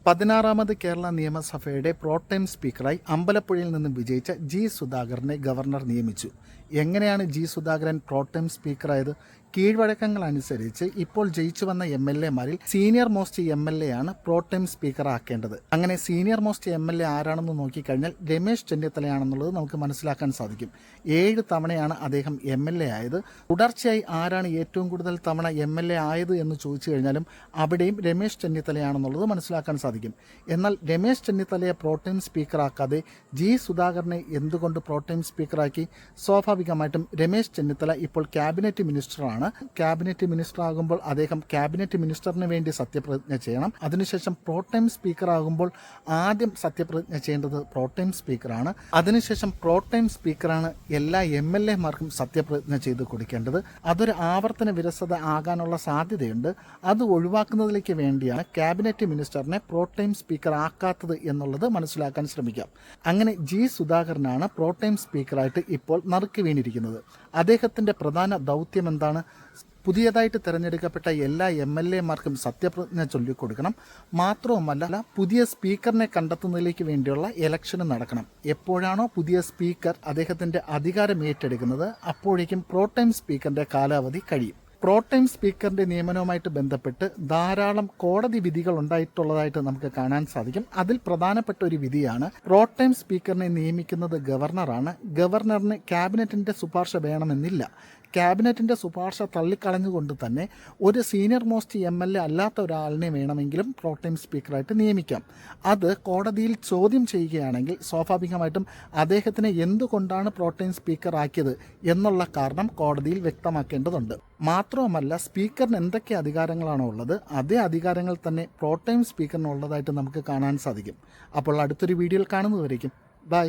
16ാമത് കേരള നിയമസഭയുടെ പ്രോടൈം സ്പീക്കറായി അമ്പലപ്പുഴയിൽ നിന്നും വിജയിച്ച ജി സുധാകരനെ ഗവർണർ നിയമിച്ചു. എങ്ങനെയാണ് ജി സുധാകരൻ പ്രോടൈം സ്പീക്കറായത്? കീഴ്വഴക്കങ്ങൾ അനുസരിച്ച് ഇപ്പോൾ ജയിച്ചു വന്ന MLA-മാരിൽ സീനിയർ മോസ്റ്റ് MLA ആണ് പ്രോടൈം സ്പീക്കർ ആക്കേണ്ടത്. അങ്ങനെ സീനിയർ മോസ്റ്റ് MLA ആരാണെന്ന് നോക്കിക്കഴിഞ്ഞാൽ രമേശ് ചെന്നിത്തലയാണെന്നുള്ളത് നമുക്ക് മനസ്സിലാക്കാൻ സാധിക്കും. 7 തവണയാണ് അദ്ദേഹം MLA ആയത്. തുടർച്ചയായി ആരാണ് ഏറ്റവും കൂടുതൽ തവണ MLA ആയത് എന്ന് ചോദിച്ചു കഴിഞ്ഞാലും അവിടെയും രമേശ് ചെന്നിത്തലയാണെന്നുള്ളത് മനസ്സിലാക്കാൻ സാധിക്കും. എന്നാൽ രമേശ് ചെന്നിത്തലയെ പ്രോടൈം സ്പീക്കറാക്കാതെ ജി സുധാകരനെ എന്തുകൊണ്ട് പ്രോടൈം സ്പീക്കറാക്കി? സ്വാഭാവികമായിട്ടും രമേശ് ചെന്നിത്തല ഇപ്പോൾ ക്യാബിനറ്റ് മിനിസ്റ്ററാണ്. ക്യാബിനറ്റ് മിനിസ്റ്റർ ആകുമ്പോൾ അദ്ദേഹം ക്യാബിനറ്റ് മിനിസ്റ്ററിന് വേണ്ടി സത്യപ്രതിജ്ഞ ചെയ്യണം. അതിനുശേഷം പ്രോടൈം സ്പീക്കർ ആകുമ്പോൾ ആദ്യം സത്യപ്രതിജ്ഞ ചെയ്യേണ്ടത് പ്രോടൈം സ്പീക്കറാണ്. അതിനുശേഷം പ്രോടൈം സ്പീക്കറാണ് എല്ലാ MLA-മാർക്കും സത്യപ്രതിജ്ഞ ചെയ്ത് കൊടുക്കേണ്ടത്. അതൊരു ആവർത്തന വിരസത ആകാനുള്ള സാധ്യതയുണ്ട്. അത് ഒഴിവാക്കുന്നതിലേക്ക് വേണ്ടിയാണ് ക്യാബിനറ്റ് മിനിസ്റ്ററിനെ പ്രോടൈം സ്പീക്കർ ആക്കാത്തത് എന്നുള്ളത് മനസ്സിലാക്കാൻ ശ്രമിക്കാം. അങ്ങനെ ജി സുധാകരനാണ് പ്രോടൈം സ്പീക്കറായിട്ട് ഇപ്പോൾ നറുക്ക് വീണിരിക്കുന്നത്. അദ്ദേഹത്തിൻ്റെ പ്രധാന ദൗത്യം എന്താണ്? പുതിയതായിട്ട് തിരഞ്ഞെടുക്കപ്പെട്ട എല്ലാ MLA-മാർക്കും സത്യപ്രതിജ്ഞ ചൊല്ലിക്കൊടുക്കണം. മാത്രവുമല്ല, പുതിയ സ്പീക്കറിനെ കണ്ടെത്തുന്നതിലേക്ക് വേണ്ടിയുള്ള ഇലക്ഷന് നടക്കണം. എപ്പോഴാണോ പുതിയ സ്പീക്കർ അദ്ദേഹത്തിൻ്റെ അധികാരം ഏറ്റെടുക്കുന്നത് അപ്പോഴേക്കും പ്രോടൈം സ്പീക്കറിൻ്റെ കാലാവധി കഴിയും. പ്രോടൈം സ്പീക്കറിൻ്റെ നിയമനവുമായിട്ട് ബന്ധപ്പെട്ട് ധാരാളം കോടതി വിധികൾ ഉണ്ടായിട്ടുള്ളതായിട്ട് നമുക്ക് കാണാൻ സാധിക്കും. അതിൽ പ്രധാനപ്പെട്ട ഒരു വിധിയാണ് പ്രോടൈം സ്പീക്കറിനെ നിയമിക്കുന്നത് ഗവർണറാണ്. ഗവർണറിന് ക്യാബിനറ്റിൻ്റെ ശുപാർശ വേണമെന്നില്ല. ക്യാബിനറ്റിൻ്റെ ശുപാർശ തള്ളിക്കളഞ്ഞുകൊണ്ട് തന്നെ ഒരു സീനിയർ മോസ്റ്റ് MLA അല്ലാത്ത ഒരാളിനെ വേണമെങ്കിലും പ്രോടൈം സ്പീക്കറായിട്ട് നിയമിക്കാം. അത് കോടതിയിൽ ചോദ്യം ചെയ്യുകയാണെങ്കിൽ സ്വാഭാവികമായിട്ടും അദ്ദേഹത്തിനെ എന്തുകൊണ്ടാണ് പ്രോടൈം സ്പീക്കർ ആക്കിയത് എന്നുള്ള കാരണം കോടതിയിൽ വ്യക്തമാക്കേണ്ടതുണ്ട്. മാത്രവുമല്ല, സ്പീക്കറിന് എന്തൊക്കെ അധികാരങ്ങളാണോ ഉള്ളത് അതേ അധികാരങ്ങൾ തന്നെ പ്രോടൈം സ്പീക്കറിനുള്ളതായിട്ട് നമുക്ക് കാണാൻ സാധിക്കും. അപ്പോൾ അടുത്തൊരു വീഡിയോയിൽ കാണുന്നതുവരേക്കും ബൈ.